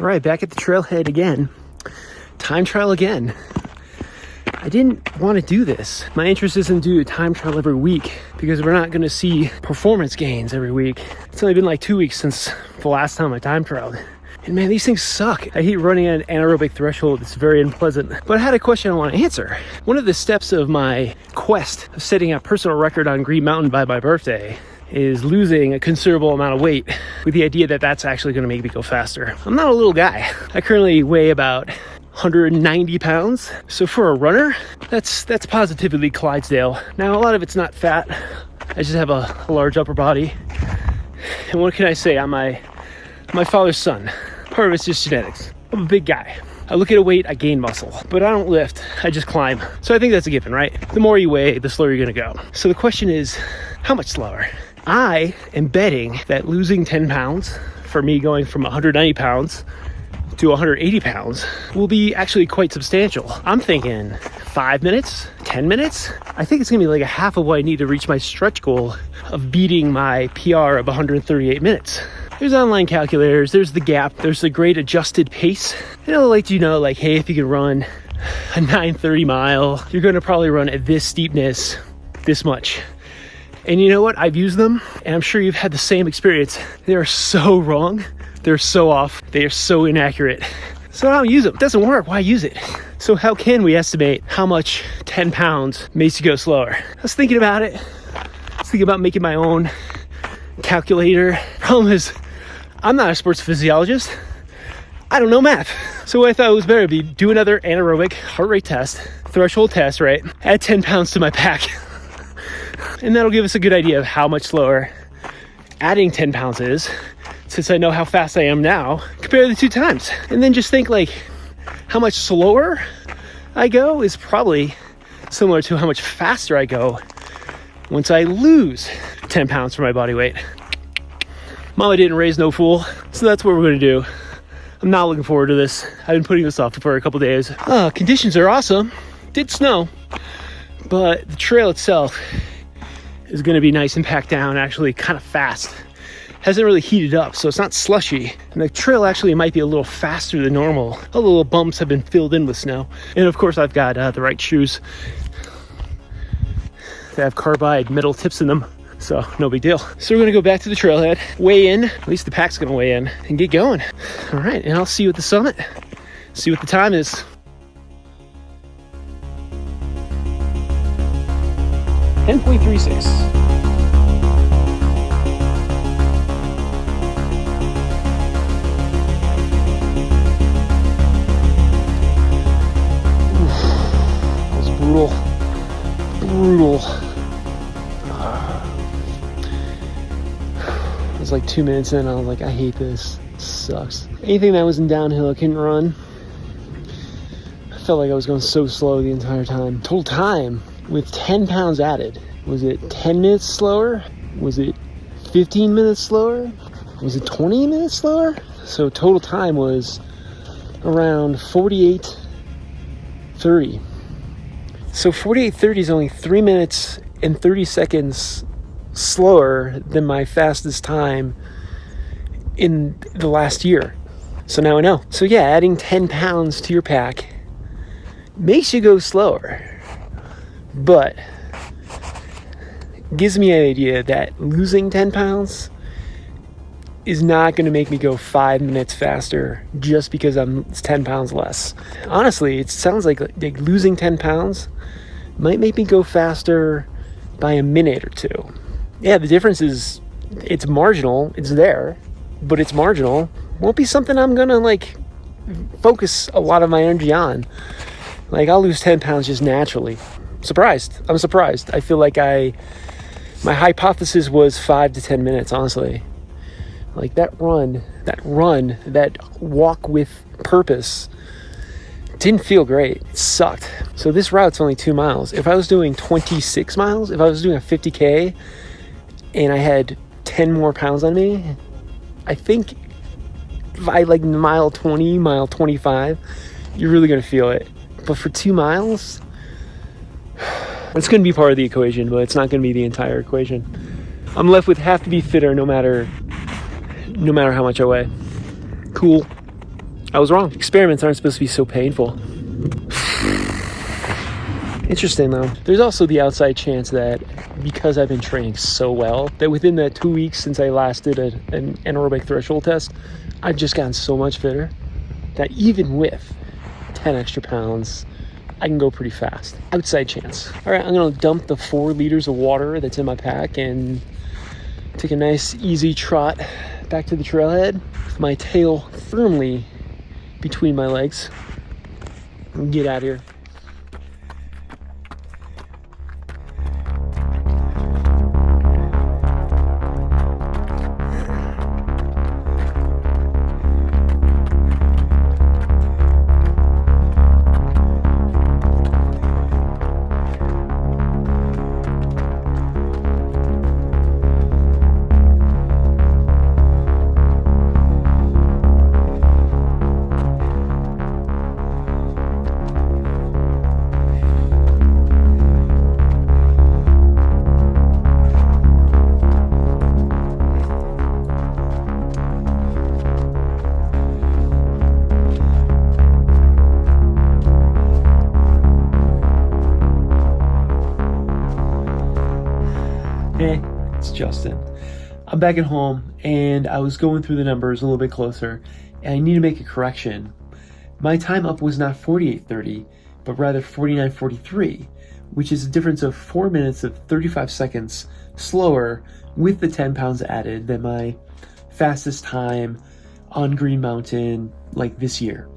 All right, back at the trailhead again. Time trial again. I didn't want to do this. My interest isn't to do a time trial every week because we're not going to see performance gains every week. It's only been like 2 weeks since the last time I time trialed. And man, these things suck. I hate running at an anaerobic threshold. It's very unpleasant. But I had a question I want to answer. One of the steps of my quest of setting a personal record on Green Mountain by my birthday is losing a considerable amount of weight with the idea that that's actually going to make me go faster. I'm not a little guy. I currently weigh about 190 pounds. So for a runner, that's positively Clydesdale. Now, a lot of it's not fat. I just have a large upper body. And what can I say? I'm my father's son. Part of it's just genetics. I'm a big guy. I look at a weight, I gain muscle, but I don't lift, I just climb. So I think that's a given, right? The more you weigh, the slower you're gonna go. So the question is, how much slower? I am betting that losing 10 pounds, for me going from 190 pounds to 180 pounds, will be actually quite substantial. I'm thinking 5 minutes, 10 minutes. I think it's gonna be like a half of what I need to reach my stretch goal of beating my PR of 138 minutes. There's online calculators, there's the gap, there's the great adjusted pace. It'll let you know, like, hey, if you can run a 9:30 mile, you're gonna probably run at this steepness, this much. And you know what? I've used them, and I'm sure you've had the same experience. They are so wrong. They're so off. They are so inaccurate. So I don't use them. It doesn't work. Why use it? So how can we estimate how much 10 pounds makes you go slower? I was thinking about it. I was thinking about making my own calculator. Problem is, I'm not a sports physiologist. I don't know math. So what I thought was better be do another anaerobic heart rate test, threshold test, right? Add 10 pounds to my pack. And that'll give us a good idea of how much slower adding 10 pounds is, since I know how fast I am now, compare the two times. And then just think, like, how much slower I go is probably similar to how much faster I go once I lose 10 pounds from my body weight. Mama didn't raise no fool, so that's what we're gonna do. I'm not looking forward to this. I've been putting this off for a couple days. Conditions are awesome. Did snow, but the trail itself is gonna be nice and packed down, actually kind of fast. Hasn't really heated up, so it's not slushy. And the trail actually might be a little faster than normal. All the little bumps have been filled in with snow. And of course, I've got the right shoes. They have carbide metal tips in them, so no big deal. So we're gonna go back to the trailhead, weigh in, at least the pack's gonna weigh in, and get going. All right, and I'll see you at the summit. See what the time is. 10.36. That was brutal. It was like 2 minutes in, I was like, I hate this. This sucks. Anything that was in downhill I couldn't run. I felt like I was going so slow the entire time. Total time with 10 pounds added. Was it 10 minutes slower? Was it 15 minutes slower? Was it 20 minutes slower? So total time was around 48:30. So 48:30 is only 3 minutes and 30 seconds slower than my fastest time in the last year. So now I know. So yeah, adding 10 pounds to your pack makes you go slower, but gives me an idea that losing 10 pounds is not going to make me go 5 minutes faster just because it's 10 pounds less. Honestly, it sounds like losing 10 pounds might make me go faster by a minute or two. Yeah, the difference is it's marginal. It's there, but it's marginal. Won't be something I'm going to focus a lot of my energy on. I'll lose 10 pounds just naturally. I'm surprised. I feel like my hypothesis was 5 to 10 minutes, honestly. That walk with purpose didn't feel great. It sucked. So this route's only 2 miles. If I was doing 26 miles, if I was doing a 50K and I had 10 more pounds on me, I think by mile 20, mile 25, you're really going to feel it. But for 2 miles, it's going to be part of the equation, but it's not going to be the entire equation. I'm left with have to be fitter no matter how much I weigh. Cool. I was wrong. Experiments aren't supposed to be so painful. Interesting though. There's also the outside chance that because I've been training so well, that within the 2 weeks since I last did an anaerobic threshold test, I've just gotten so much fitter that even with 10 extra pounds, I can go pretty fast. Outside chance. All right, I'm gonna dump the 4 liters of water that's in my pack and take a nice easy trot back to the trailhead with my tail firmly between my legs and get out of here. Hey, it's Justin. I'm back at home and I was going through the numbers a little bit closer and I need to make a correction. My time up was not 48:30, but rather 49:43, which is a difference of 4 minutes of 35 seconds slower with the 10 pounds added than my fastest time on Green Mountain like this year.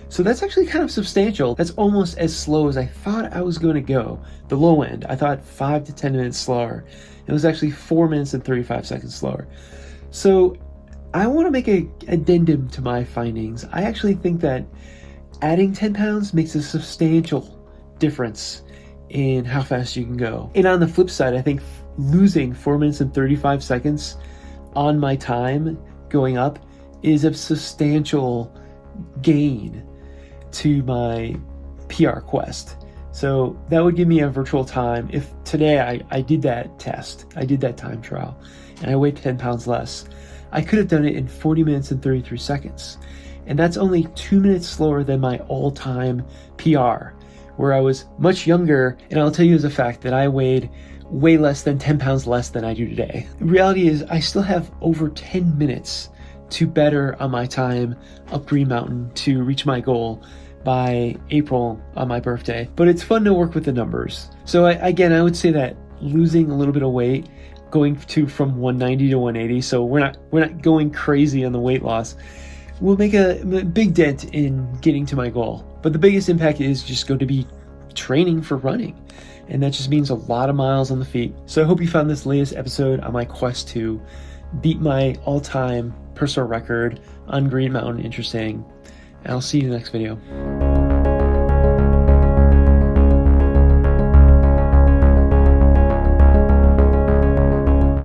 So that's actually kind of substantial. That's almost as slow as I thought I was going to go. The low end, I thought 5 to 10 minutes slower. It was actually 4 minutes and 35 seconds slower. So I want to make an addendum to my findings. I actually think that adding 10 pounds makes a substantial difference in how fast you can go. And on the flip side, I think losing 4 minutes and 35 seconds on my time going up is a substantial gain to my PR quest. So that would give me a virtual time. If today I did that test, I did that time trial, and I weighed 10 pounds less, I could have done it in 40 minutes and 33 seconds. And that's only 2 minutes slower than my all-time PR, where I was much younger. And I'll tell you as a fact that I weighed way less than 10 pounds less than I do today. The reality is I still have over 10 minutes to better on my time up Green Mountain to reach my goal by April on my birthday. But it's fun to work with the numbers. So I would say that losing a little bit of weight, going from 190 to 180, so we're not going crazy on the weight loss, will make a big dent in getting to my goal. But the biggest impact is just going to be training for running. And that just means a lot of miles on the feet. So I hope you found this latest episode on my quest to beat my all-time personal record on Green Mountain interesting. And I'll see you in the next video.